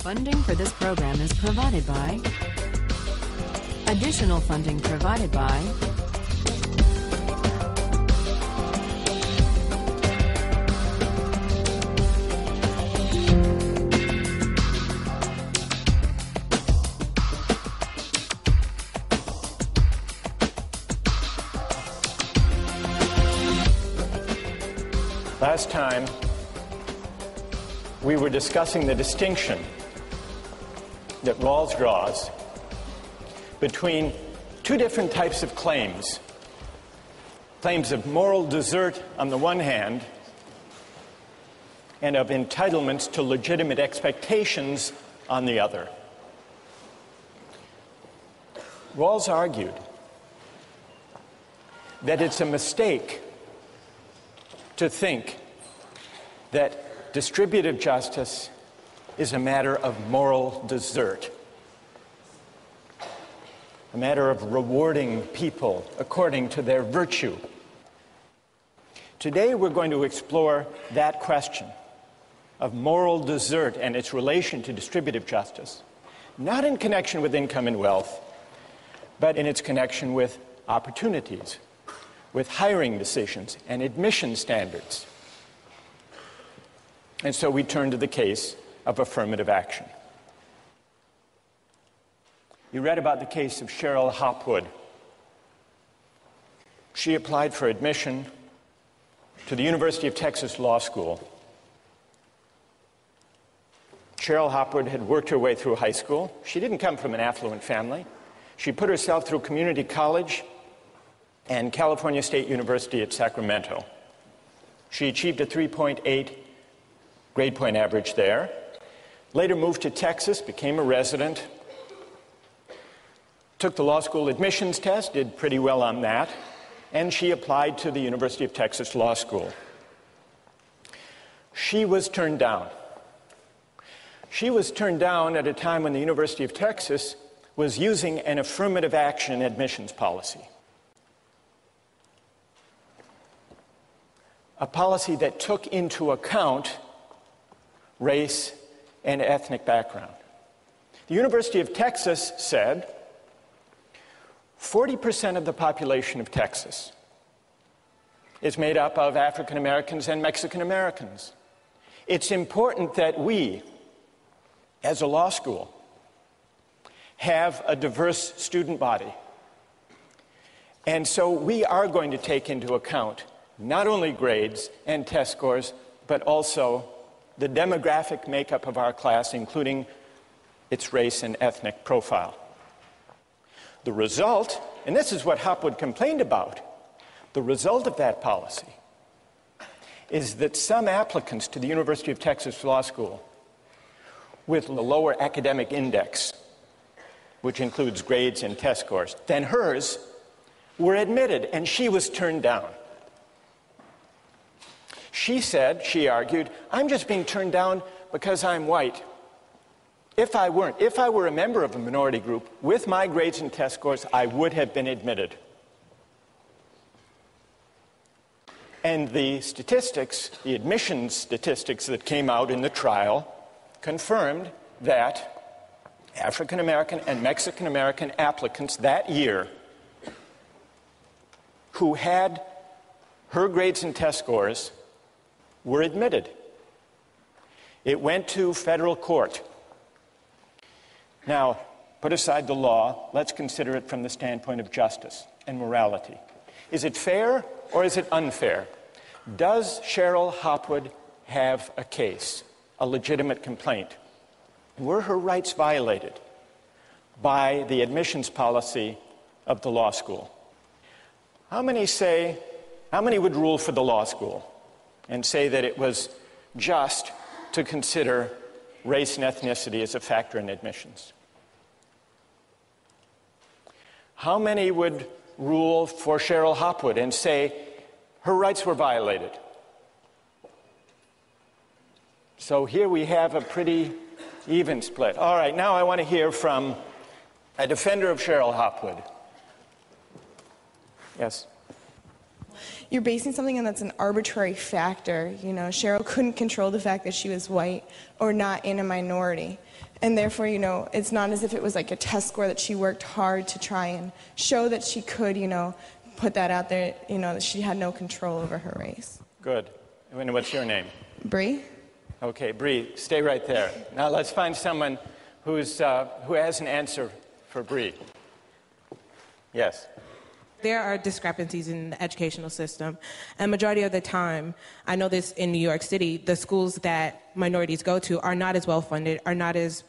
Funding for this program is provided by. Additional funding provided by. Last time, we were discussing the distinction that Rawls draws between two different types of claims. Claims of moral desert on the one hand, and of entitlements to legitimate expectations on the other. Rawls argued that it's a mistake to think that distributive justice is a matter of moral desert, a matter of rewarding people according to their virtue. Today we're going to explore that question of moral desert and its relation to distributive justice, not in connection with income and wealth, but in its connection with opportunities, with hiring decisions and admission standards. And so we turn to the case of affirmative action. You read about the case of Cheryl Hopwood. She applied for admission to the University of Texas Law School. Cheryl Hopwood had worked her way through high school. She didn't come from an affluent family. She put herself through community college and California State University at Sacramento. She achieved a 3.8 grade point average there. Later moved to Texas, became a resident, took the law school admissions test, did pretty well on that, and she applied to the University of Texas Law School. She was turned down. She was turned down at a time when the University of Texas was using an affirmative action admissions policy. A policy that took into account race and ethnic background. The University of Texas said 40% of the population of Texas is made up of African Americans and Mexican Americans. It's important that we, as a law school, have a diverse student body. And so we are going to take into account not only grades and test scores, but also the demographic makeup of our class, including its race and ethnic profile. The result, and this is what Hopwood complained about, the result of that policy is that some applicants to the University of Texas Law School with a lower academic index, which includes grades and test scores, than hers, were admitted, and she was turned down. She said, she argued, I'm just being turned down because I'm white. If I were a member of a minority group, with my grades and test scores, I would have been admitted. And the statistics, the admissions statistics that came out in the trial, confirmed that African American and Mexican American applicants that year who had her grades and test scores were admitted. It went to federal court. Now, put aside the law, let's consider it from the standpoint of justice and morality. Is it fair or is it unfair? Does Cheryl Hopwood have a case, a legitimate complaint? Were her rights violated by the admissions policy of the law school? How many would rule for the law school and say that it was just to consider race and ethnicity as a factor in admissions? How many would rule for Cheryl Hopwood and say her rights were violated? So here we have a pretty even split. All right, now I want to hear from a defender of Cheryl Hopwood. Yes? You're basing something on that's an arbitrary factor. You know, Cheryl couldn't control the fact that she was white or not in a minority. And therefore, it's not as if it was like a test score that she worked hard to try and show that she could, put that out there, that she had no control over her race. Good. And what's your name? Bree? Okay, Bree, stay right there. Now let's find someone who has an answer for Bree. Yes. There are discrepancies in the educational system, and majority of the time, I know this in New York City, the schools that minorities go to are not as well funded, are not as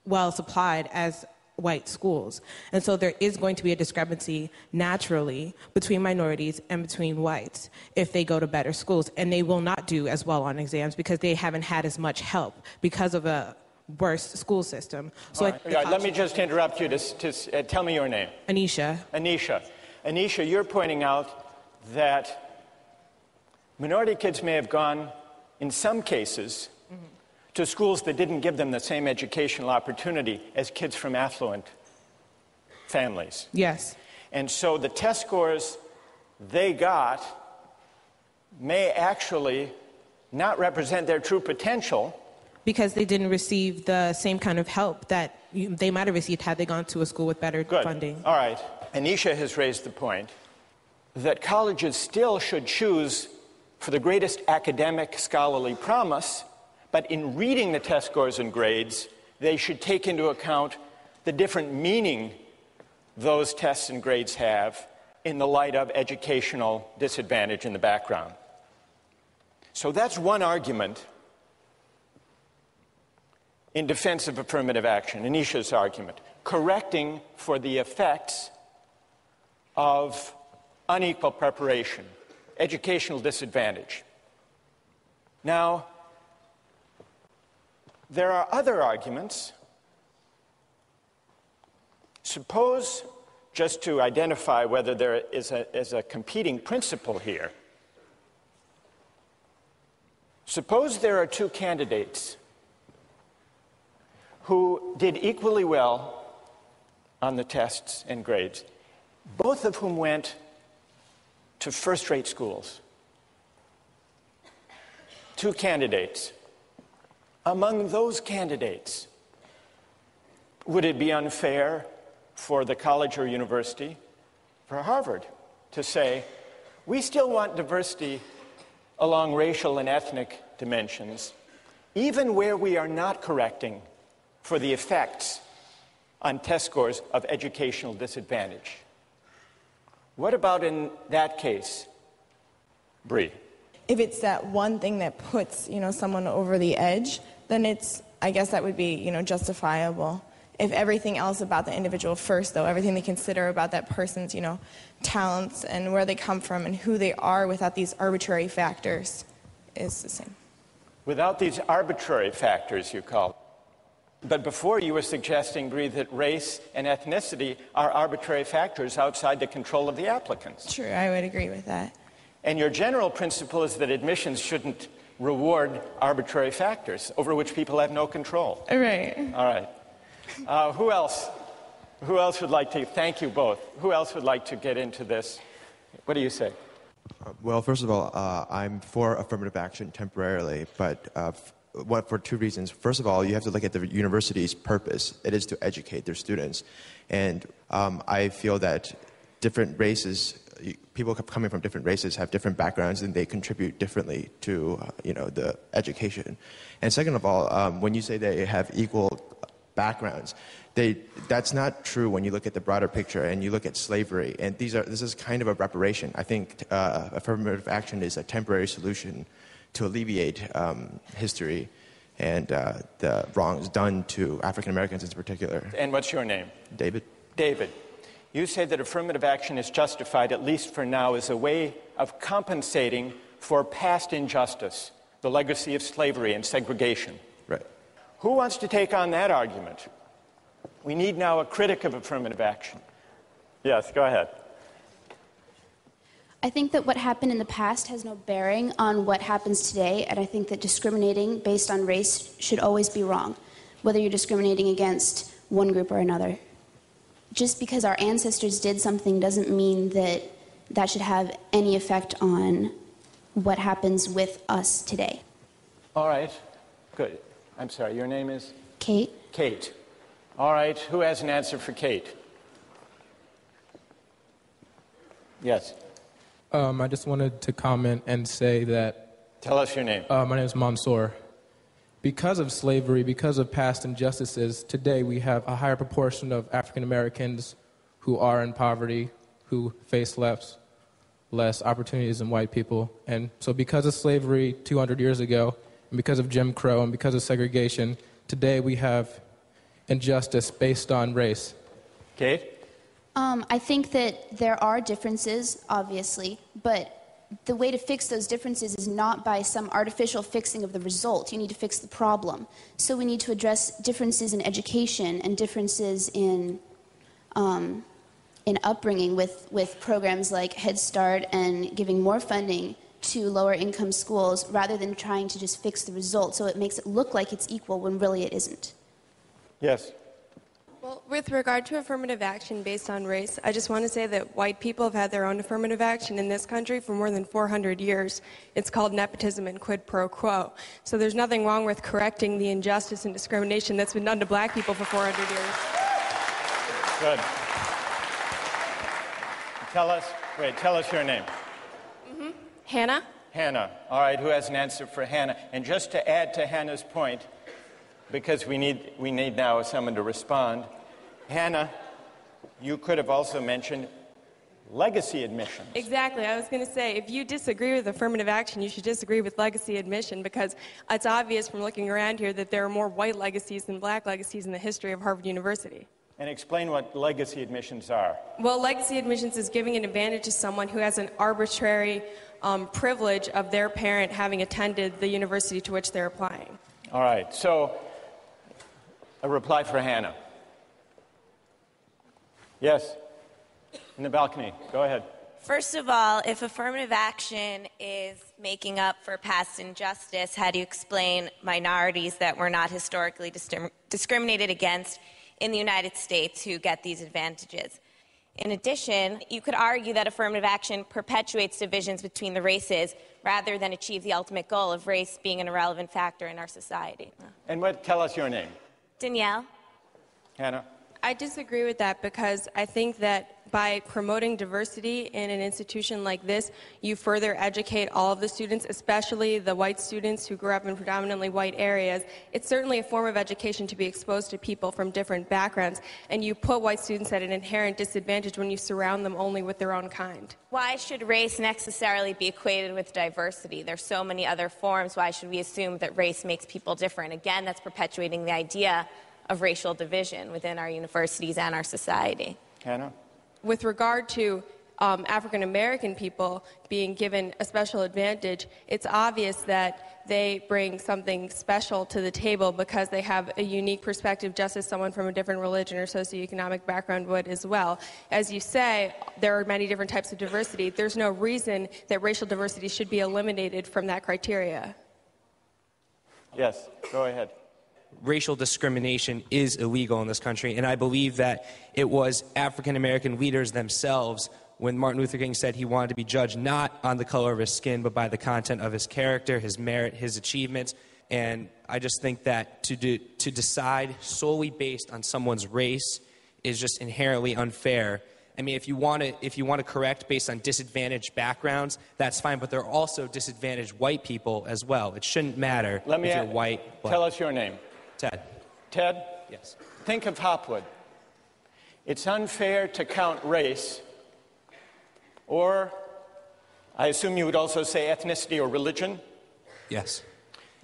well supplied as white schools. And so there is going to be a discrepancy naturally between minorities and between whites if they go to better schools, and they will not do as well on exams because they haven't had as much help because of a worse school system. So let me just interrupt you to tell me your name. Anisha. Anisha, you're pointing out that minority kids may have gone, in some cases, to schools that didn't give them the same educational opportunity as kids from affluent families. Yes. And so the test scores they got may actually not represent their true potential. Because they didn't receive the same kind of help that they might have received had they gone to a school with better funding. All right. Anisha has raised the point that colleges still should choose for the greatest academic scholarly promise, but in reading the test scores and grades, they should take into account the different meaning those tests and grades have in the light of educational disadvantage in the background. So that's one argument in defense of affirmative action, Anisha's argument, correcting for the effects of unequal preparation, educational disadvantage. Now, there are other arguments. Suppose, just to identify whether there is a competing principle here, suppose there are two candidates who did equally well on the tests and grades, both of whom went to first-rate schools. Two candidates. Among those candidates, would it be unfair for the college or university, for Harvard, to say, we still want diversity along racial and ethnic dimensions, even where we are not correcting for the effects on test scores of educational disadvantage? What about in that case, Bree? If it's that one thing that puts, someone over the edge, then I guess that would be, justifiable. If everything else about the individual first, though, everything they consider about that person's, talents and where they come from and who they are without these arbitrary factors is the same. Without these arbitrary factors, you call it. But before you were suggesting, Bree, that race and ethnicity are arbitrary factors outside the control of the applicants. True, I would agree with that. And your general principle is that admissions shouldn't reward arbitrary factors over which people have no control. Right. All right. Who else? Who else would like to? Thank you both. Who else would like to get into this? What do you say? Well, first of all, I'm for affirmative action temporarily, but for two reasons. First of all, you have to look at the university's purpose. It is to educate their students. And I feel that different races, people coming from different races have different backgrounds and they contribute differently to the education. And second of all, when you say they have equal backgrounds, that's not true when you look at the broader picture and you look at slavery. And this is kind of a reparation. I think affirmative action is a temporary solution to alleviate history and the wrongs done to African Americans in particular. And what's your name? David. David, you say that affirmative action is justified, at least for now, as a way of compensating for past injustice, the legacy of slavery and segregation. Right. Who wants to take on that argument? We need now a critic of affirmative action. Yes, go ahead. I think that what happened in the past has no bearing on what happens today, and I think that discriminating based on race should always be wrong, whether you're discriminating against one group or another. Just because our ancestors did something doesn't mean that that should have any effect on what happens with us today. All right, good. I'm sorry, your name is? Kate? Kate. All right, who has an answer for Kate? Yes. I just wanted to comment and say that... Tell us your name. My name is Mansour. Because of slavery, because of past injustices, today we have a higher proportion of African Americans who are in poverty, who face less opportunities than white people. And so because of slavery 200 years ago, and because of Jim Crow, and because of segregation, today we have injustice based on race. Kate? I think that there are differences, obviously, but the way to fix those differences is not by some artificial fixing of the result. You need to fix the problem. So we need to address differences in education and differences in upbringing with programs like Head Start and giving more funding to lower income schools rather than trying to just fix the result so it makes it look like it's equal when really it isn't. Yes. Well, with regard to affirmative action based on race, I just want to say that white people have had their own affirmative action in this country for more than 400 years. It's called nepotism and quid pro quo. So there's nothing wrong with correcting the injustice and discrimination that's been done to black people for 400 years. Good. Tell us your name. Hannah? Hannah. All right, who has an answer for Hannah? And just to add to Hannah's point, because we need now someone to respond. Hannah, you could have also mentioned legacy admissions. Exactly. I was going to say, if you disagree with affirmative action, you should disagree with legacy admission, because it's obvious from looking around here that there are more white legacies than black legacies in the history of Harvard University. And explain what legacy admissions are. Well, legacy admissions is giving an advantage to someone who has an arbitrary privilege of their parent having attended the university to which they're applying. All right, so a reply for Hannah. Yes, in the balcony. Go ahead. First of all, if affirmative action is making up for past injustice, how do you explain minorities that were not historically discriminated against in the United States who get these advantages? In addition, you could argue that affirmative action perpetuates divisions between the races rather than achieve the ultimate goal of race being an irrelevant factor in our society. And tell us your name. Danielle? Hannah? I disagree with that, because I think that by promoting diversity in an institution like this, you further educate all of the students, especially the white students who grew up in predominantly white areas. It's certainly a form of education to be exposed to people from different backgrounds, and you put white students at an inherent disadvantage when you surround them only with their own kind. Why should race necessarily be equated with diversity? There's so many other forms. Why should we assume that race makes people different? Again, that's perpetuating the idea of racial division within our universities and our society. Hannah? With regard to African American people being given a special advantage, it's obvious that they bring something special to the table because they have a unique perspective, just as someone from a different religion or socioeconomic background would as well. As you say, there are many different types of diversity. There's no reason that racial diversity should be eliminated from that criteria. Yes, go ahead. Racial discrimination is illegal in this country, and I believe that it was African American leaders themselves, when Martin Luther King said he wanted to be judged not on the color of his skin, but by the content of his character, his merit, his achievements. And I just think that to decide solely based on someone's race is just inherently unfair. I mean, if you want to correct based on disadvantaged backgrounds, that's fine, but there are also disadvantaged white people as well. It shouldn't matter if you're white. Black. Tell us your name. Ted. Ted? Yes. Think of Hopwood. It's unfair to count race, or I assume you would also say ethnicity or religion? Yes.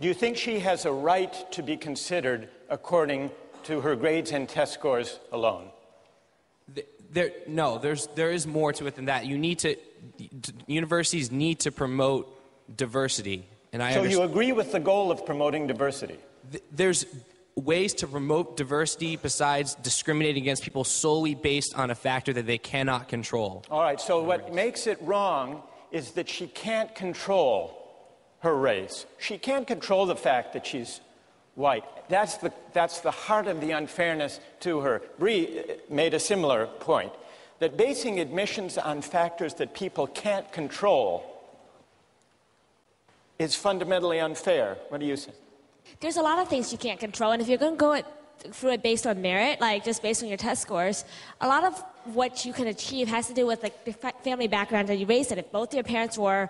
Do you think she has a right to be considered according to her grades and test scores alone? There is more to it than that. Universities need to promote diversity. And so you agree with the goal of promoting diversity? There's ways to promote diversity besides discriminating against people solely based on a factor that they cannot control. All right, so what makes it wrong is that she can't control her race. She can't control the fact that she's white. That's the heart of the unfairness to her. Bree made a similar point, that basing admissions on factors that people can't control is fundamentally unfair. What do you say? There's a lot of things you can't control, and if you're going to go through it based on merit, like just based on your test scores, a lot of what you can achieve has to do with like the family background that you raised in. If both your parents were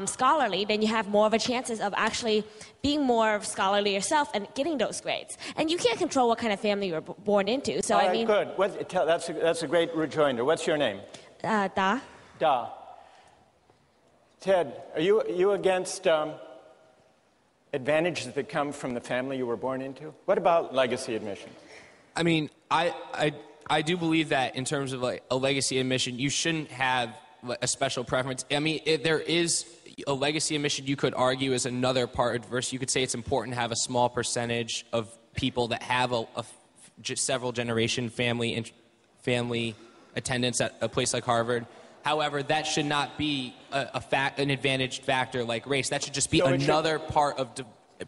scholarly, then you have more of a chances of actually being more scholarly yourself and getting those grades. And you can't control what kind of family you were born into. So All right, good. That's a great rejoinder. What's your name? Da. Da. Ted, are you against advantages that come from the family you were born into? What about legacy admission? I mean, I do believe that in terms of like a legacy admission, you shouldn't have a special preference. I mean, if there is a legacy admission, you could argue is another part of diversity. You could say it's important to have a small percentage of people that have just several generation family attendance at a place like Harvard. However, that should not be an advantaged factor like race. That should just be another part of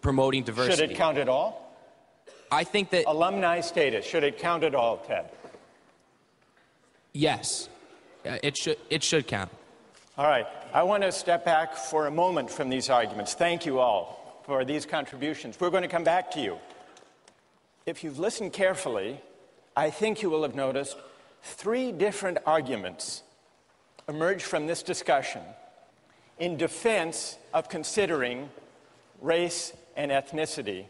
promoting diversity. Should it count at all? I think that alumni status, should it count at all, Ted? Yes, it should count. All right, I want to step back for a moment from these arguments. Thank you all for these contributions. We're going to come back to you. If you've listened carefully, I think you will have noticed 3 different arguments emerge from this discussion in defense of considering race and ethnicity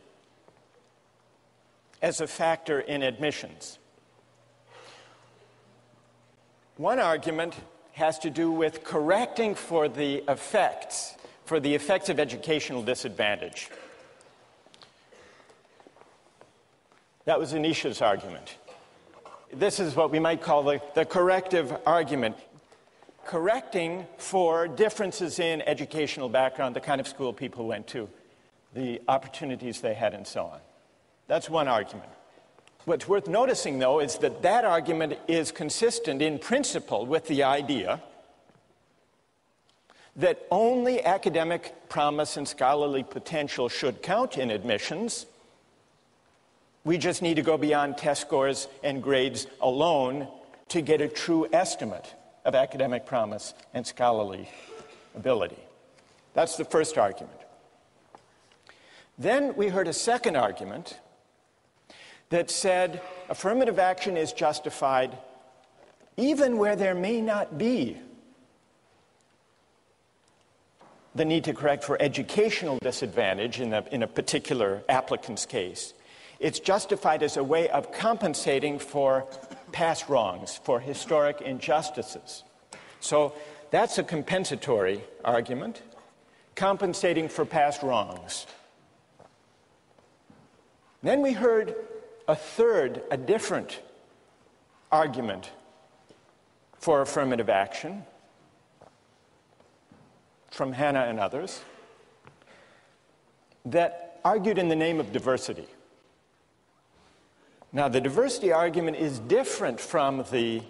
as a factor in admissions. One argument has to do with correcting for the effects of educational disadvantage. That was Anisha's argument. This is what we might call the corrective argument. Correcting for differences in educational background, the kind of school people went to, the opportunities they had, and so on. That's one argument. What's worth noticing, though, is that that argument is consistent in principle with the idea that only academic promise and scholarly potential should count in admissions. We just need to go beyond test scores and grades alone to get a true estimate of academic promise and scholarly ability. That's the first argument. Then we heard a second argument that said affirmative action is justified even where there may not be the need to correct for educational disadvantage in a particular applicant's case. It's justified as a way of compensating for past wrongs, for historic injustices. So that's a compensatory argument, compensating for past wrongs. Then we heard a different argument for affirmative action from Hannah and others that argued in the name of diversity. Now, the diversity argument is different from the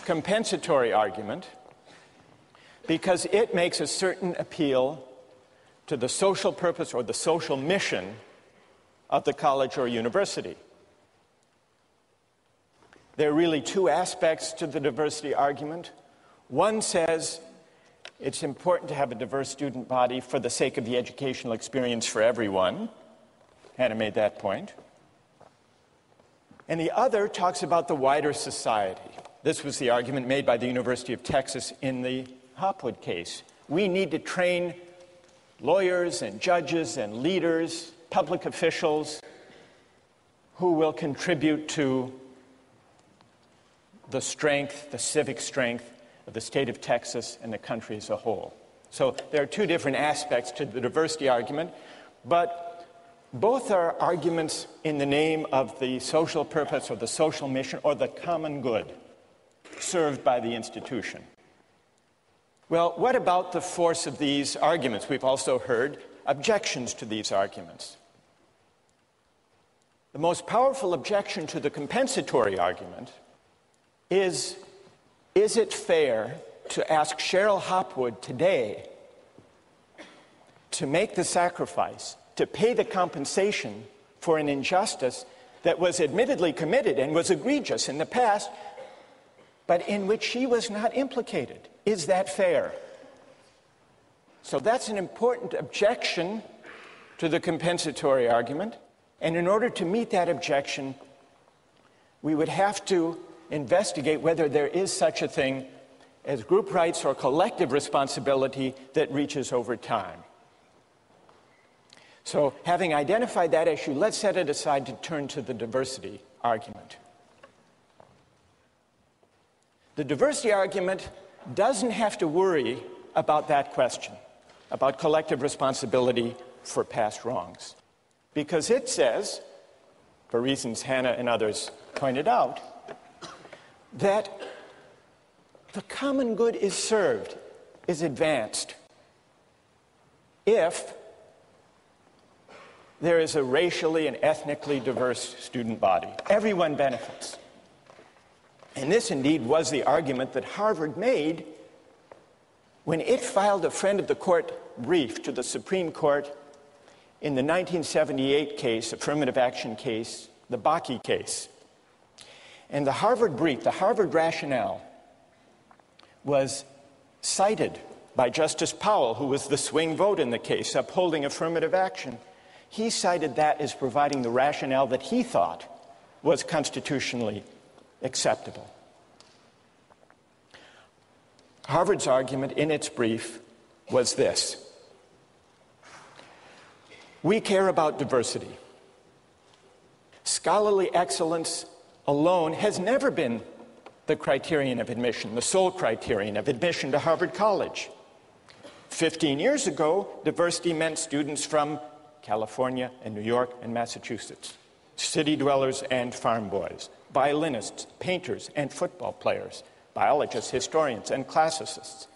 compensatory argument because it makes a certain appeal to the social purpose or the social mission of the college or university. There are really 2 aspects to the diversity argument. One says it's important to have a diverse student body for the sake of the educational experience for everyone. Hannah made that point. And the other talks about the wider society. This was the argument made by the University of Texas in the Hopwood case. We need to train lawyers and judges and leaders, public officials, who will contribute to the strength, the civic strength of the state of Texas and the country as a whole. So there are 2 different aspects to the diversity argument, but both are arguments in the name of the social purpose or the social mission or the common good served by the institution. Well, what about the force of these arguments? We've also heard objections to these arguments. The most powerful objection to the compensatory argument is it fair to ask Cheryl Hopwood today to make the sacrifice, to pay the compensation for an injustice that was admittedly committed and was egregious in the past, but in which she was not implicated? Is that fair? So that's an important objection to the compensatory argument. And in order to meet that objection, we would have to investigate whether there is such a thing as group rights or collective responsibility that reaches over time. So, having identified that issue, let's set it aside to turn to the diversity argument. The diversity argument doesn't have to worry about that question, about collective responsibility for past wrongs, because it says, for reasons Hannah and others pointed out, that the common good is served, is advanced, if there is a racially and ethnically diverse student body. Everyone benefits. And this indeed was the argument that Harvard made when it filed a friend of the court brief to the Supreme Court in the 1978 case, affirmative action case, the Bakke case. And the Harvard brief, the Harvard rationale, was cited by Justice Powell, who was the swing vote in the case, upholding affirmative action. He cited that as providing the rationale that he thought was constitutionally acceptable. Harvard's argument in its brief was this: we care about diversity. Scholarly excellence alone has never been the criterion of admission, the sole criterion of admission to Harvard College. 15 years ago, diversity meant students from California and New York and Massachusetts, city dwellers and farm boys, violinists, painters and football players, biologists, historians, and classicists.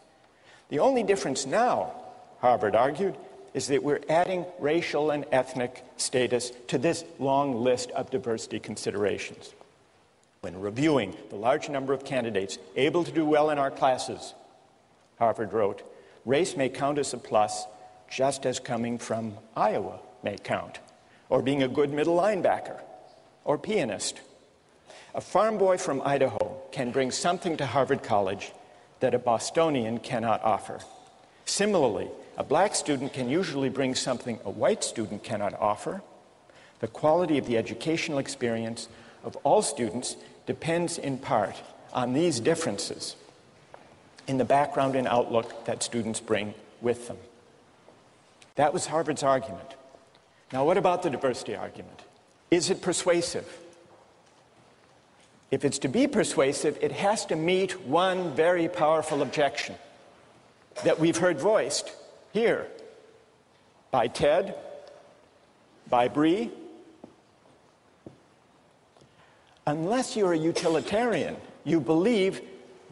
The only difference now, Harvard argued, is that we're adding racial and ethnic status to this long list of diversity considerations. When reviewing the large number of candidates able to do well in our classes, Harvard wrote, race may count as a plus just as coming from Iowa may count, or being a good middle linebacker, or pianist. A farm boy from Idaho can bring something to Harvard College that a Bostonian cannot offer. Similarly, a black student can usually bring something a white student cannot offer. The quality of the educational experience of all students depends in part on these differences in the background and outlook that students bring with them. That was Harvard's argument. Now, what about the diversity argument? Is it persuasive? If it's to be persuasive, it has to meet one very powerful objection that we've heard voiced here by Ted, by Bree. Unless you're a utilitarian, you believe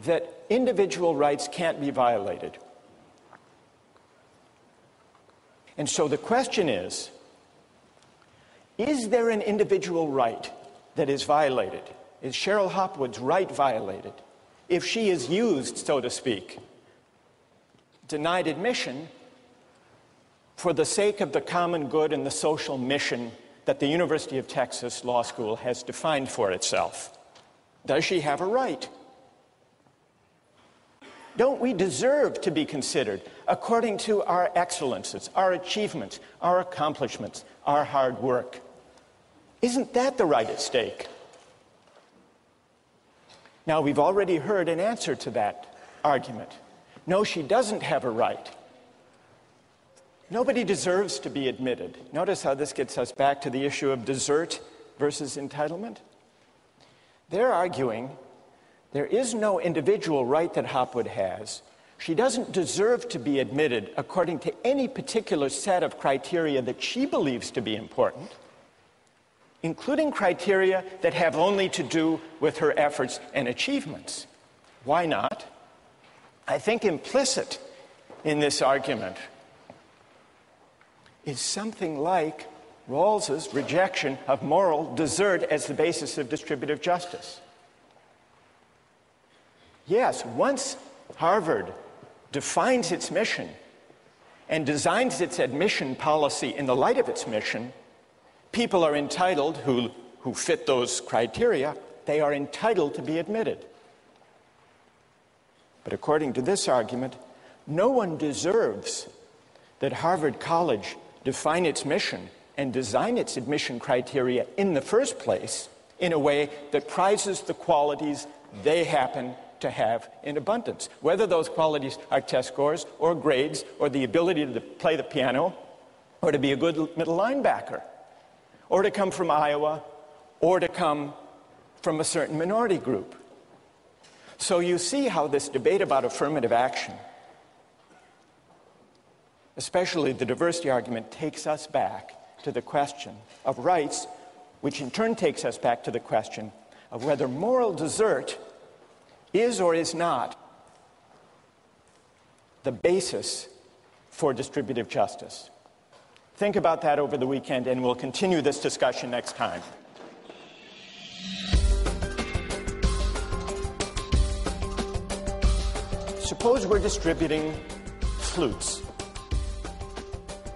that individual rights can't be violated. And so the question is there an individual right that is violated? Is Cheryl Hopwood's right violated if she is used, so to speak, denied admission for the sake of the common good and the social mission that the University of Texas Law School has defined for itself? Does she have a right? Don't we deserve to be considered according to our excellences, our achievements, our accomplishments, our hard work? Isn't that the right at stake? Now, we've already heard an answer to that argument. No, she doesn't have a right. Nobody deserves to be admitted. Notice how this gets us back to the issue of desert versus entitlement. They're arguing there is no individual right that Hopwood has. She doesn't deserve to be admitted according to any particular set of criteria that she believes to be important, including criteria that have only to do with her efforts and achievements. Why not? I think implicit in this argument is something like Rawls's rejection of moral desert as the basis of distributive justice. Yes, once Harvard defines its mission and designs its admission policy in the light of its mission, people are entitled, who fit those criteria, they are entitled to be admitted. But according to this argument, no one deserves that Harvard College define its mission and design its admission criteria in the first place in a way that prizes the qualities they happen to have in abundance. Whether those qualities are test scores or grades or the ability to play the piano or to be a good middle linebacker or to come from Iowa or to come from a certain minority group. So you see how this debate about affirmative action, especially the diversity argument, takes us back to the question of rights, which in turn takes us back to the question of whether moral desert is or is not the basis for distributive justice. Think about that over the weekend, and we'll continue this discussion next time. Suppose we're distributing flutes.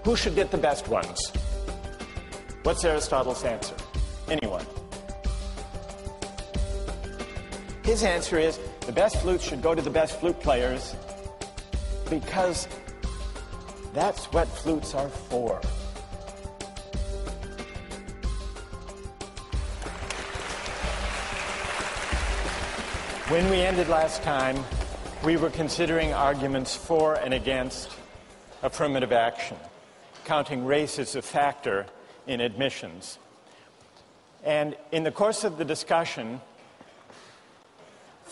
Who should get the best ones? What's Aristotle's answer? Anyone? His answer is the best flutes should go to the best flute players because that's what flutes are for. When we ended last time, we were considering arguments for and against affirmative action, counting race as a factor in admissions. And in the course of the discussion,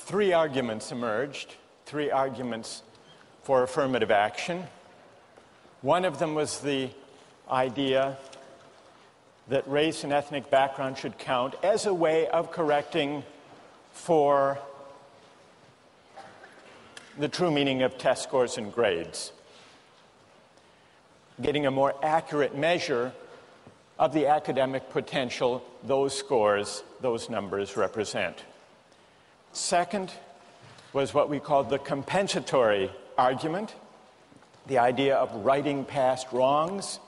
three arguments emerged, three arguments for affirmative action. One of them was the idea that race and ethnic background should count as a way of correcting for the true meaning of test scores and grades, getting a more accurate measure of the academic potential those scores, those numbers represent. Second was what we called the compensatory argument, the idea of righting past wrongs,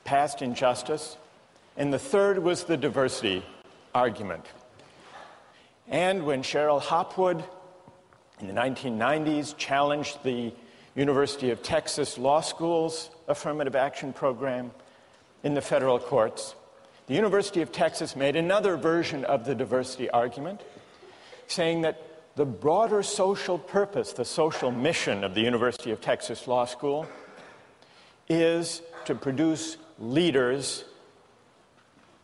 past injustice. And the third was the diversity argument. And when Cheryl Hopwood in the 1990s challenged the University of Texas Law School's affirmative action program in the federal courts, the University of Texas made another version of the diversity argument, saying that the broader social purpose, the social mission of the University of Texas Law School is to produce leaders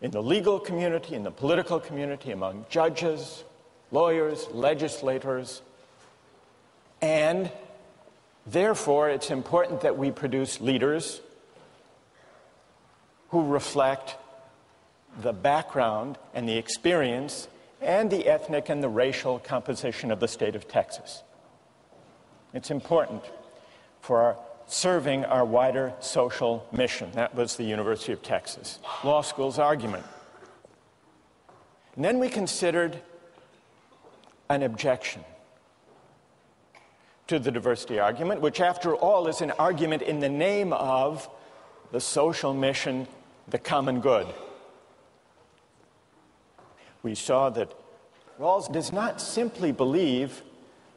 in the legal community, in the political community, among judges, lawyers, legislators, and therefore it's important that we produce leaders who reflect the background and the experience and the ethnic and the racial composition of the state of Texas. It's important for serving our wider social mission. That was the University of Texas Law School's argument. And then we considered an objection to the diversity argument, which after all is an argument in the name of the social mission, the common good. We saw that Rawls does not simply believe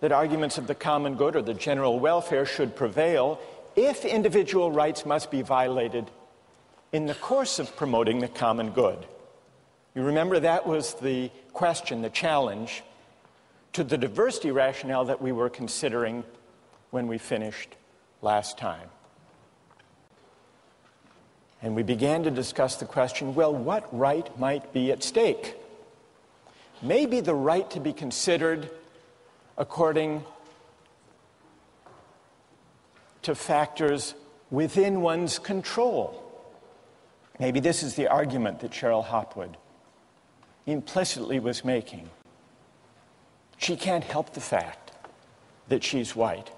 that arguments of the common good or the general welfare should prevail if individual rights must be violated in the course of promoting the common good. You remember that was the question, the challenge to the diversity rationale that we were considering when we finished last time. And we began to discuss the question, well, what right might be at stake? Maybe the right to be considered according to factors within one's control. Maybe this is the argument that Cheryl Hopwood implicitly was making. She can't help the fact that she's white.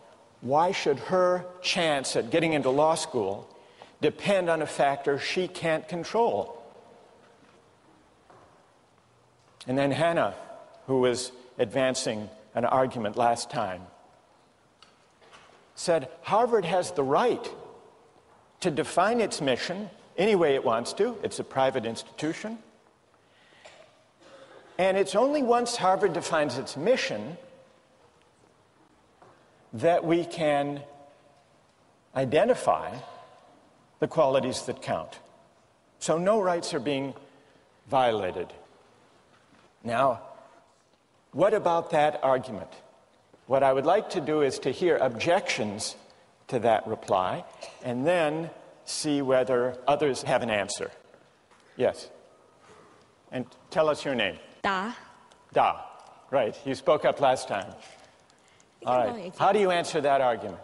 Why should her chance at getting into law school depend on a factor she can't control? And then Hannah, who was advancing an argument last time, said Harvard has the right to define its mission any way it wants to. It's a private institution. And it's only once Harvard defines its mission that we can identify the qualities that count. So no rights are being violated. Now, what about that argument? What I would like to do is to hear objections to that reply and then see whether others have an answer. Yes. And tell us your name. Da. Da. Right. You spoke up last time. All right. How do you answer that argument?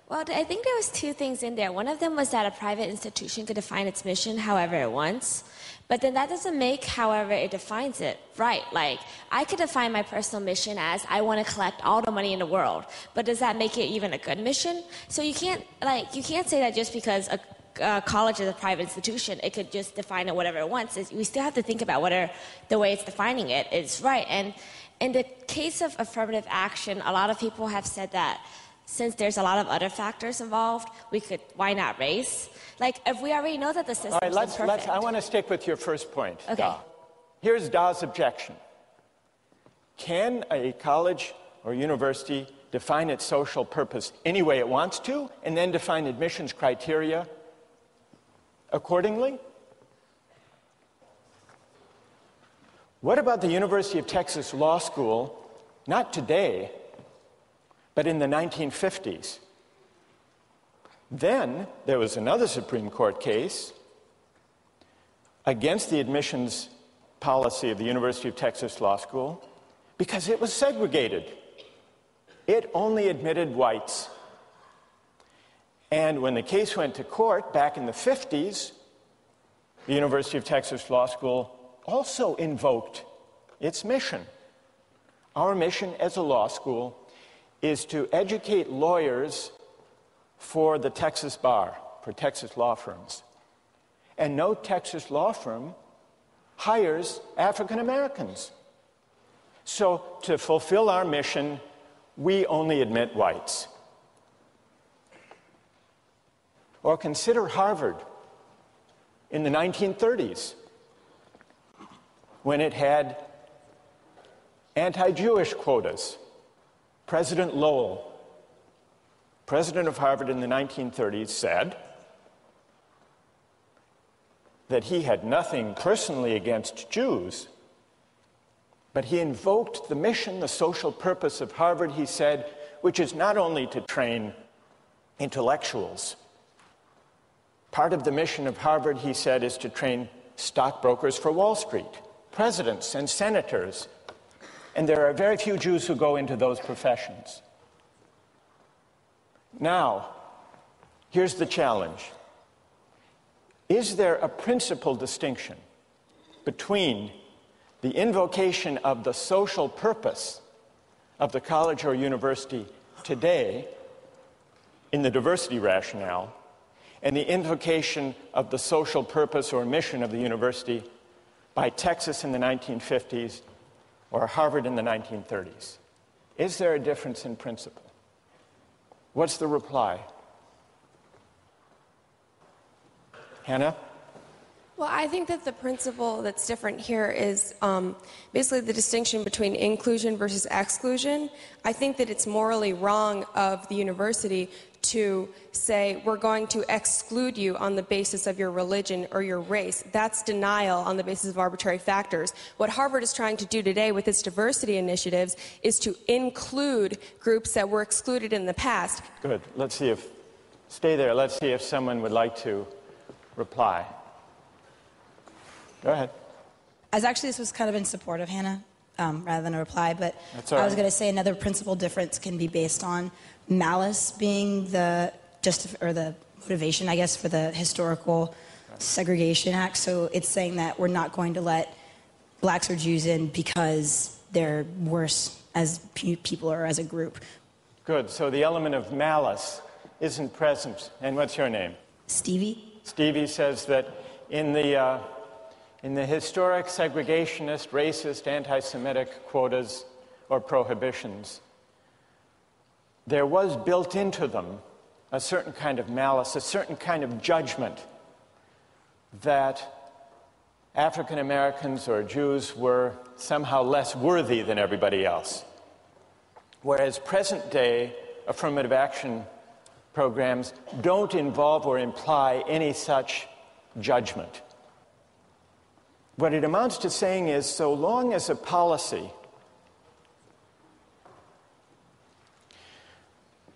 Well, I think there was two things in there. One of them was that a private institution could define its mission however it wants, but then that doesn't make however it defines it right. Like, I could define my personal mission as I want to collect all the money in the world, but does that make it even a good mission? So you can't say that just because a college is a private institution, it could just define it whatever it wants. We still have to think about whether the way it's defining it is right. And in the case of affirmative action, a lot of people have said that since there's a lot of other factors involved, why not race? Like, if we already know that the system is imperfect. I want to stick with your first point, okay. Da. Here's Da's objection. Can a college or university define its social purpose any way it wants to, and then define admissions criteria accordingly? What about the University of Texas Law School, not today, but in the 1950s? Then there was another Supreme Court case against the admissions policy of the University of Texas Law School because it was segregated. It only admitted whites. And when the case went to court back in the 50s, the University of Texas Law School also invoked its mission. Our mission as a law school is to educate lawyers for the Texas bar, for Texas law firms. And no Texas law firm hires African Americans. So to fulfill our mission, we only admit whites. Or consider Harvard in the 1930s, when it had anti-Jewish quotas. President Lowell, president of Harvard in the 1930s, said that he had nothing personally against Jews, but he invoked the mission, the social purpose of Harvard, he said, which is not only to train intellectuals. Part of the mission of Harvard, he said, is to train stockbrokers for Wall Street, presidents and senators. And there are very few Jews who go into those professions. Now, here's the challenge. Is there a principal distinction between the invocation of the social purpose of the college or university today in the diversity rationale and the invocation of the social purpose or mission of the university by Texas in the 1950s or Harvard in the 1930s? Is there a difference in principle? What's the reply? Hannah? Well, I think that the principle that's different here is basically the distinction between inclusion versus exclusion. I think that it's morally wrong of the university to say, we're going to exclude you on the basis of your religion or your race. That's denial on the basis of arbitrary factors. What Harvard is trying to do today with its diversity initiatives is to include groups that were excluded in the past. Good. Stay there. Let's see if someone would like to reply. Go ahead. This was kind of in support of Hannah rather than a reply, but I was going to say another principal difference can be based on malice being the motivation, I guess, for the historical segregation act. So it's saying that we're not going to let blacks or Jews in because they're worse as people or as a group. Good. So the element of malice isn't present. And what's your name? Stevie. Stevie says that in the historic segregationist, racist, anti-Semitic quotas or prohibitions, there was built into them a certain kind of malice, a certain kind of judgment that African Americans or Jews were somehow less worthy than everybody else. Whereas present-day affirmative action programs don't involve or imply any such judgment. What it amounts to saying is, so long as a policy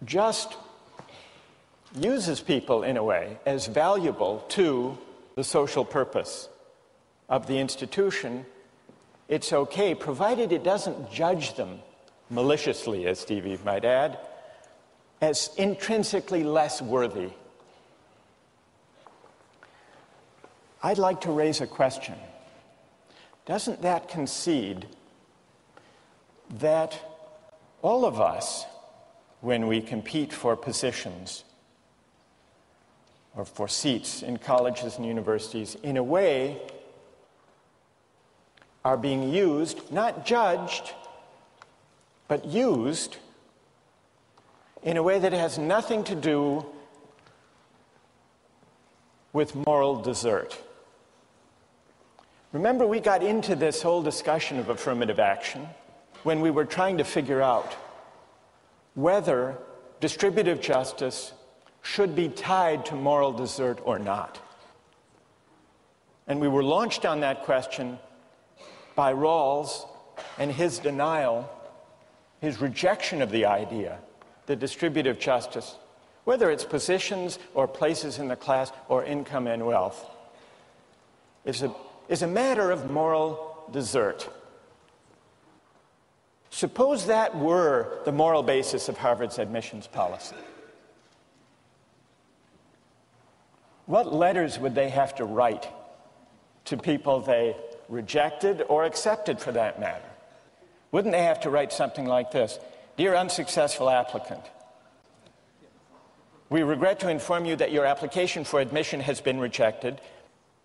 just uses people in a way as valuable to the social purpose of the institution, it's okay, provided it doesn't judge them maliciously, as Stevie might add, as intrinsically less worthy. I'd like to raise a question. Doesn't that concede that all of us, when we compete for positions or for seats in colleges and universities, in a way are being used, not judged, but used in a way that has nothing to do with moral desert? Remember, we got into this whole discussion of affirmative action when we were trying to figure out whether distributive justice should be tied to moral desert or not. And we were launched on that question by Rawls and his denial, his rejection of the idea that distributive justice, whether it's positions or places in the class or income and wealth, is a matter of moral desert. Suppose that were the moral basis of Harvard's admissions policy. What letters would they have to write to people they rejected or accepted, for that matter? Wouldn't they have to write something like this? Dear unsuccessful applicant, we regret to inform you that your application for admission has been rejected.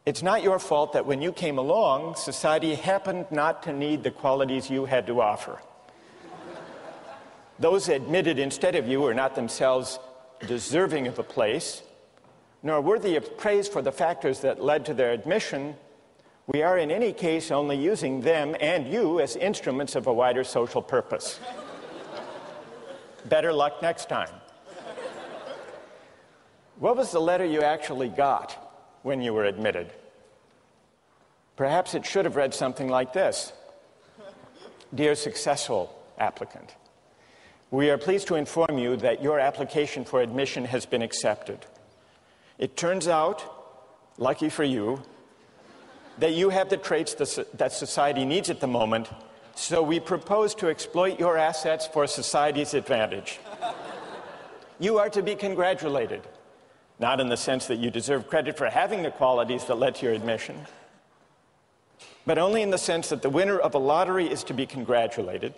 It's not your fault that when you came along, society happened not to need the qualities you had to offer. Those admitted instead of you are not themselves deserving of a place, nor worthy of praise for the factors that led to their admission. We are in any case only using them and you as instruments of a wider social purpose. Better luck next time. What was the letter you actually got when you were admitted? Perhaps it should have read something like this. Dear successful applicant, we are pleased to inform you that your application for admission has been accepted. It turns out, lucky for you, that you have the traits that society needs at the moment, so we propose to exploit your assets for society's advantage. You are to be congratulated, not in the sense that you deserve credit for having the qualities that led to your admission, but only in the sense that the winner of a lottery is to be congratulated.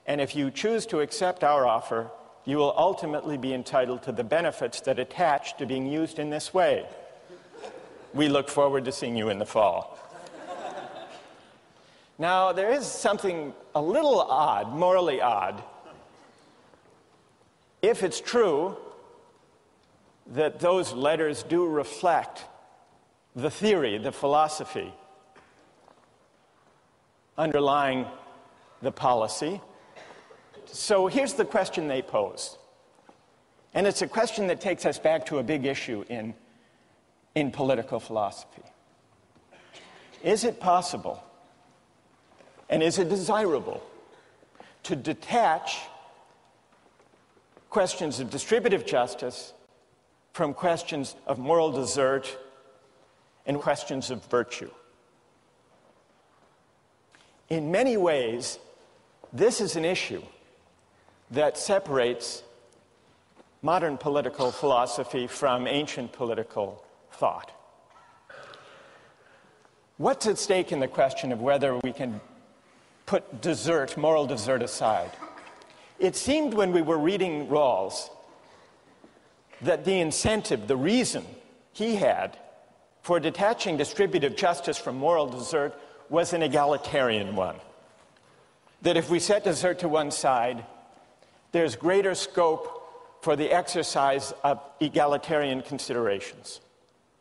And if you choose to accept our offer, you will ultimately be entitled to the benefits that attach to being used in this way. We look forward to seeing you in the fall. Now, there is something a little odd, morally odd, if it's true that those letters do reflect the theory, the philosophy underlying the policy. So here's the question they pose. And it's a question that takes us back to a big issue in political philosophy. Is it possible, and is it desirable, to detach questions of distributive justice from questions of moral desert and questions of virtue? In many ways, this is an issue that separates modern political philosophy from ancient political thought. What's at stake in the question of whether we can put desert, moral desert aside? It seemed when we were reading Rawls that the incentive, the reason he had for detaching distributive justice from moral desert was an egalitarian one. That if we set desert to one side, there's greater scope for the exercise of egalitarian considerations.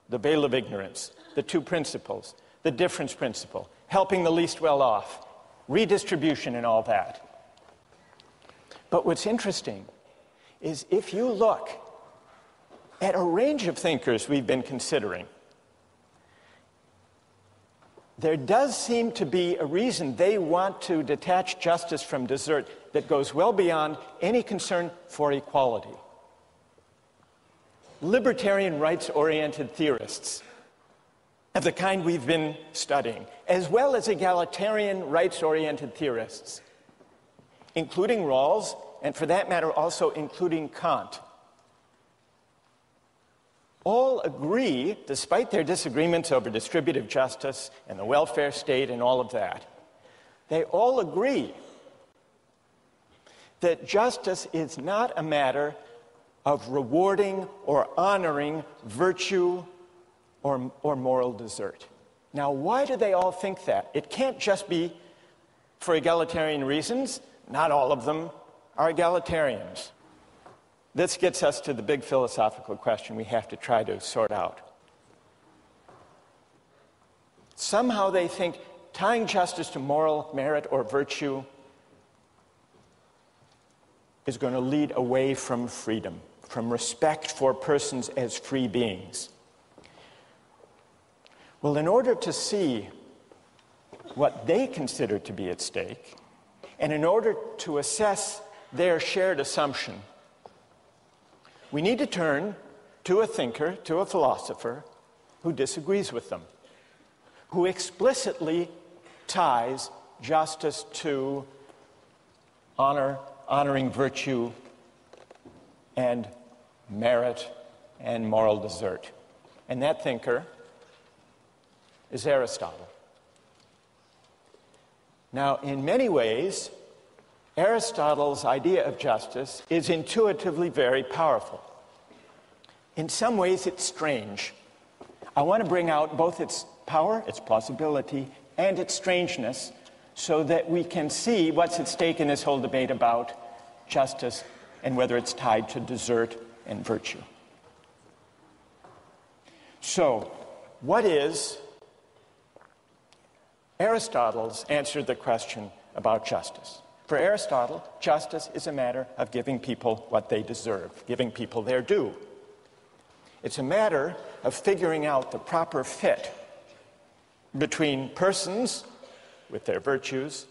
The veil of ignorance, the two principles, the difference principle, helping the least well off, redistribution and all that. But what's interesting is if you look at a range of thinkers we've been considering, there does seem to be a reason they want to detach justice from desert that goes well beyond any concern for equality. Libertarian rights-oriented theorists of the kind we've been studying, as well as egalitarian rights-oriented theorists, including Rawls, and for that matter also including Kant, all agree, despite their disagreements over distributive justice and the welfare state and all of that, they all agree that justice is not a matter of rewarding or honoring virtue or moral desert. Now, why do they all think that? It can't just be for egalitarian reasons. Not all of them are egalitarians. This gets us to the big philosophical question we have to try to sort out. Somehow they think tying justice to moral merit or virtue is going to lead away from freedom, from respect for persons as free beings. Well, in order to see what they consider to be at stake, and in order to assess their shared assumption, we need to turn to a thinker, to a philosopher, who disagrees with them, who explicitly ties justice to honoring virtue and merit and moral desert. And that thinker is Aristotle. Now, in many ways, Aristotle's idea of justice is intuitively very powerful. In some ways, it's strange. I want to bring out both its power, its plausibility, and its strangeness so that we can see what's at stake in this whole debate about justice and whether it's tied to desert and virtue. So, what is Aristotle's answer to the question about justice? For Aristotle, justice is a matter of giving people what they deserve, giving people their due. It's a matter of figuring out the proper fit between persons with their virtues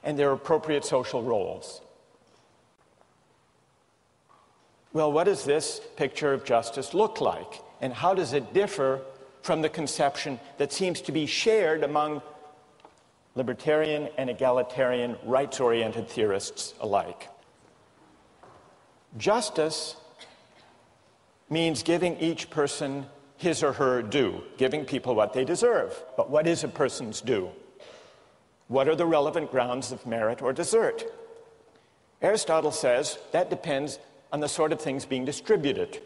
and their appropriate social roles. Well, what does this picture of justice look like? And how does it differ from the conception that seems to be shared among libertarian and egalitarian rights-oriented theorists alike? Justice means giving each person his or her due, giving people what they deserve. But what is a person's due? What are the relevant grounds of merit or desert? Aristotle says that depends on the sort of things being distributed.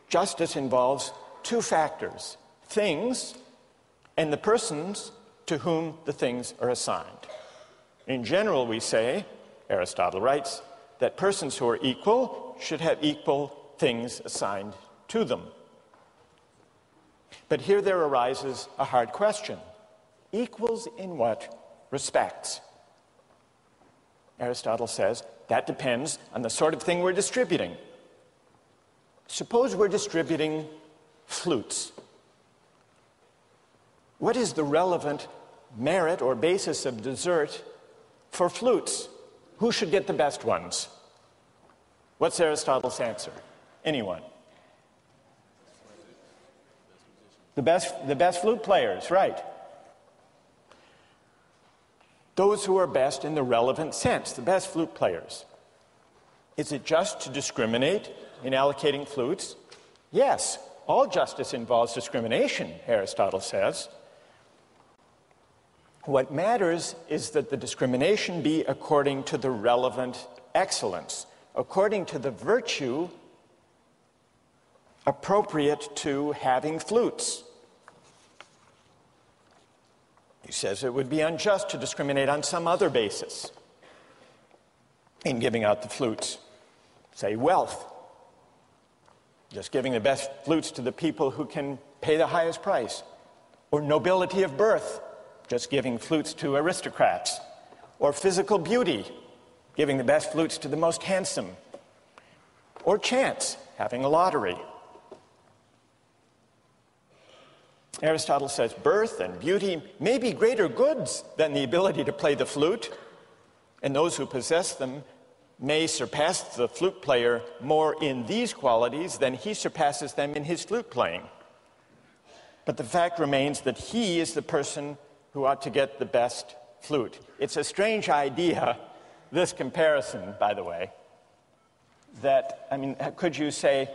Justice involves two factors: things and the persons to whom the things are assigned. In general, we say, Aristotle writes, that persons who are equal should have equal things assigned to them. But here there arises a hard question. Equals in what respects? Aristotle says that depends on the sort of thing we're distributing. Suppose we're distributing flutes. What is the relevant merit or basis of desert for flutes? Who should get the best ones? What's Aristotle's answer? Anyone? The best flute players, right. Those who are best in the relevant sense, the best flute players. Is it just to discriminate in allocating flutes? Yes, all justice involves discrimination, Aristotle says. What matters is that the discrimination be according to the relevant excellence, according to the virtue appropriate to having flutes. He says it would be unjust to discriminate on some other basis in giving out the flutes. Say wealth. Just giving the best flutes to the people who can pay the highest price. Or nobility of birth. Just giving flutes to aristocrats. Or physical beauty. Giving the best flutes to the most handsome. Or chance. having a lottery. Aristotle says birth and beauty may be greater goods than the ability to play the flute, and those who possess them may surpass the flute player more in these qualities than he surpasses them in his flute playing. But the fact remains that he is the person who ought to get the best flute. It's a strange idea, this comparison, by the way, that, could you say,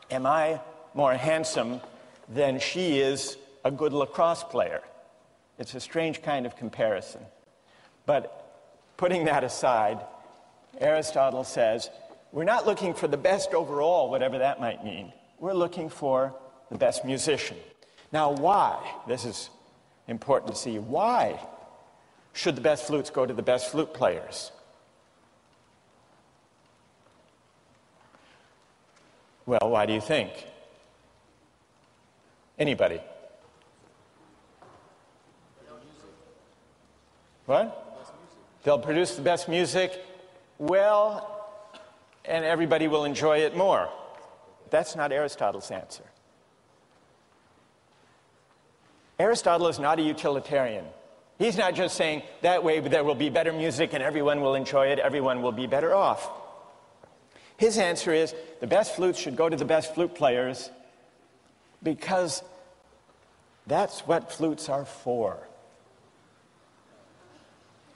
am I more handsome than she is a good lacrosse player? It's a strange kind of comparison. But putting that aside, Aristotle says, we're not looking for the best overall, whatever that might mean. We're looking for the best musician. Now, why? This is important to see. Why should the best flutes go to the best flute players? Well, why do you think? Anybody? What? They'll produce the best music. Well, and everybody will enjoy it more. That's not Aristotle's answer. Aristotle is not a utilitarian. He's not just saying that way there will be better music and everyone will enjoy it, everyone will be better off. His answer is the best flutes should go to the best flute players because that's what flutes are for.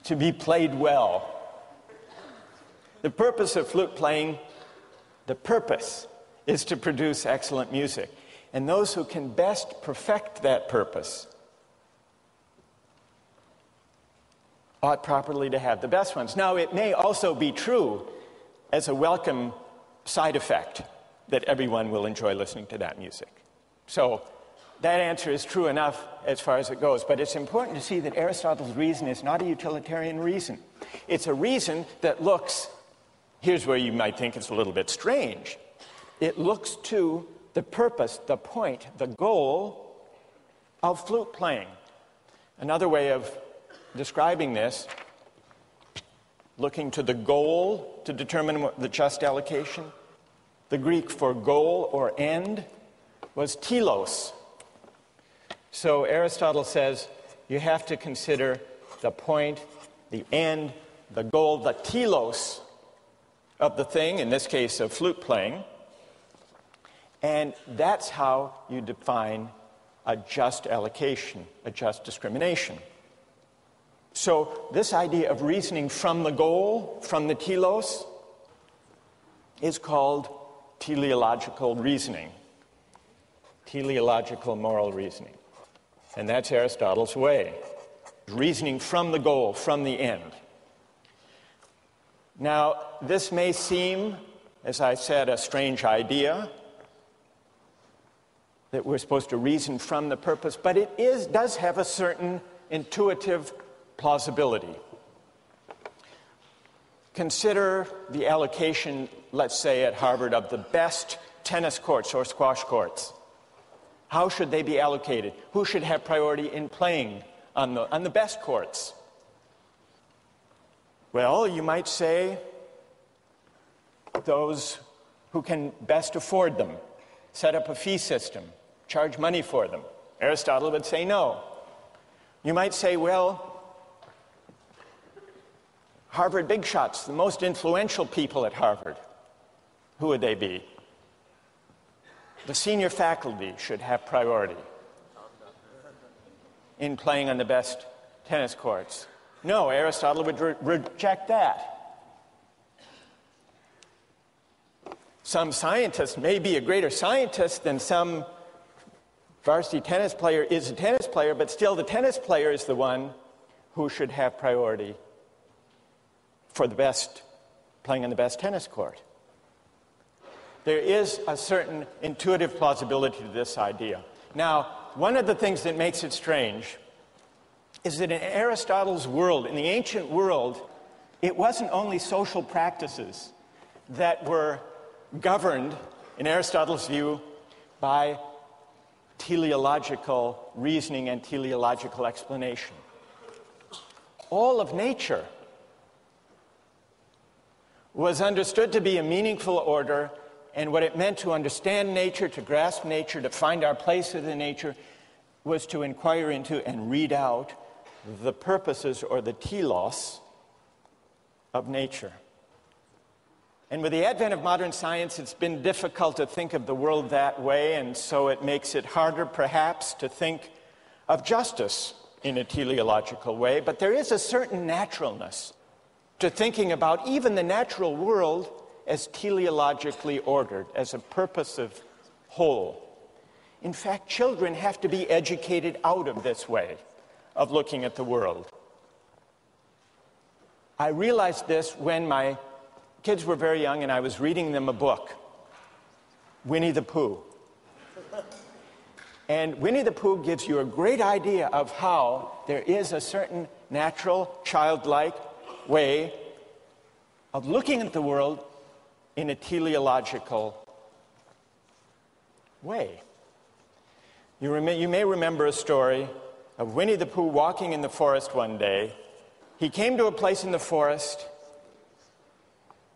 To be played well. The purpose of flute playing, the purpose is to produce excellent music. And those who can best perfect that purpose ought properly to have the best ones. Now, it may also be true as a welcome side effect that everyone will enjoy listening to that music. So that answer is true enough as far as it goes. But it's important to see that Aristotle's reason is not a utilitarian reason. It's a reason that looks, here's where you might think it's a little bit strange. It looks to the purpose, the point, the goal of flute playing. Another way of describing this, looking to the goal to determine the just allocation. The Greek for goal or end was telos. So Aristotle says you have to consider the point, the end, the goal, the telos of the thing, in this case of flute playing. And that's how you define a just allocation, a just discrimination. So this idea of reasoning from the goal, from the telos, is called teleological reasoning, teleological moral reasoning. And that's Aristotle's way, reasoning from the goal, from the end. Now, this may seem, as I said, a strange idea, that we're supposed to reason from the purpose, but it does have a certain intuitive plausibility. Consider the allocation, let's say at Harvard, of the best tennis courts or squash courts. How should they be allocated? Who should have priority in playing on the best courts? Well, you might say those who can best afford them, set up a fee system, charge money for them. Aristotle would say no. You might say, well, Harvard big shots, the most influential people at Harvard, who would they be? The senior faculty should have priority in playing on the best tennis courts. No, Aristotle would reject that. Some scientist may be a greater scientist than some varsity tennis player is a tennis player, but still the tennis player is the one who should have priority for the best, playing on the best tennis court. There is a certain intuitive plausibility to this idea. Now, one of the things that makes it strange is that in Aristotle's world, in the ancient world, it wasn't only social practices that were governed, in Aristotle's view, by teleological reasoning and teleological explanation. All of nature was understood to be a meaningful order and what it meant to understand nature, to grasp nature, to find our place within nature, was to inquire into and read out the purposes or the telos of nature. And with the advent of modern science, it's been difficult to think of the world that way, and so it makes it harder, perhaps, to think of justice in a teleological way. But there is a certain naturalness to thinking about even the natural world as teleologically ordered, as a purposive whole. In fact, children have to be educated out of this way of looking at the world. I realized this when my kids were very young and I was reading them a book, Winnie the Pooh. And Winnie the Pooh gives you a great idea of how there is a certain natural, childlike way of looking at the world in a teleological way. You may remember a story of Winnie the Pooh walking in the forest one day. He came to a place in the forest,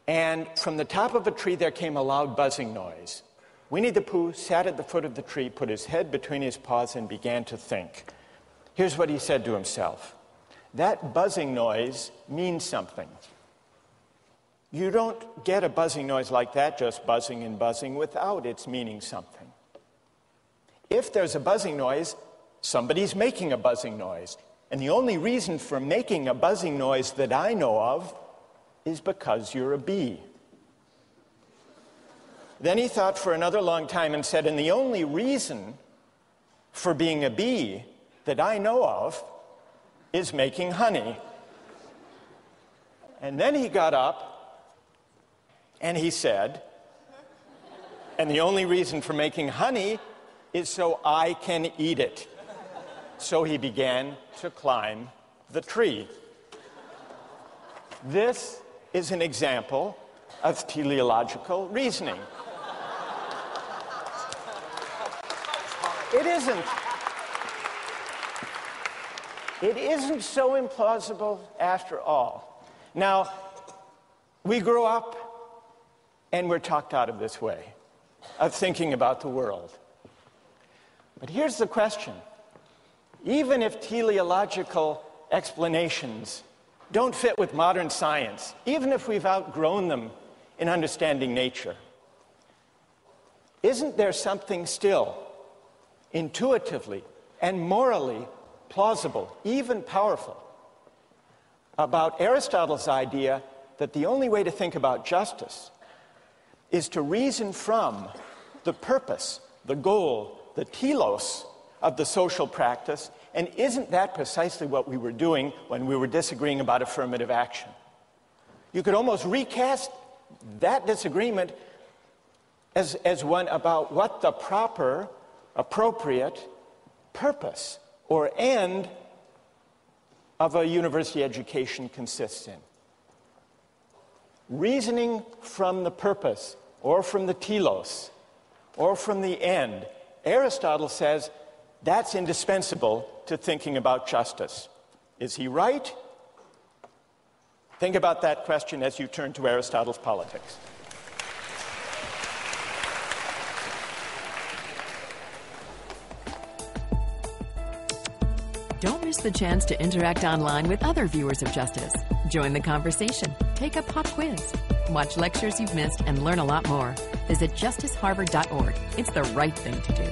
and from the top of a tree there came a loud buzzing noise. Winnie the Pooh sat at the foot of the tree, put his head between his paws, and began to think. Here's what he said to himself. That buzzing noise means something. You don't get a buzzing noise like that, just buzzing and buzzing, without its meaning something. If there's a buzzing noise, somebody's making a buzzing noise. And the only reason for making a buzzing noise that I know of is because you're a bee. Then he thought for another long time and said, and the only reason for being a bee that I know of is making honey. And then he got up and he said, and the only reason for making honey is so I can eat it. So he began to climb the tree. This is an example of teleological reasoning. It isn't so implausible after all. Now, we grow up and we're talked out of this way of thinking about the world. But here's the question. Even if teleological explanations don't fit with modern science, even if we've outgrown them in understanding nature, isn't there something still intuitively and morally plausible, even powerful, about Aristotle's idea that the only way to think about justice is to reason from the purpose, the goal, the telos of the social practice? And isn't that precisely what we were doing when we were disagreeing about affirmative action? You could almost recast that disagreement as one about what the proper, appropriate purpose or end of a university education consists in. Reasoning from the purpose or from the telos or from the end, Aristotle says that's indispensable to thinking about justice. Is he right? Think about that question as you turn to Aristotle's Politics. Don't miss the chance to interact online with other viewers of Justice. Join the conversation, take a pop quiz, watch lectures you've missed, and learn a lot more. Visit justiceharvard.org. It's the right thing to do.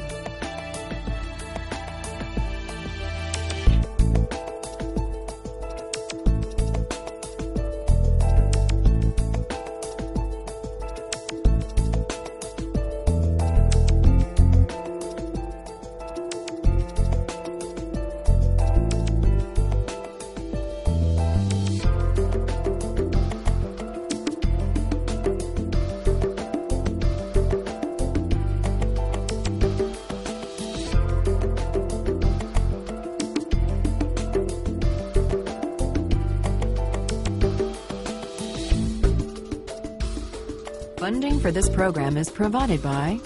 Funding for this program is provided by...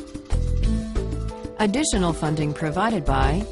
Additional funding provided by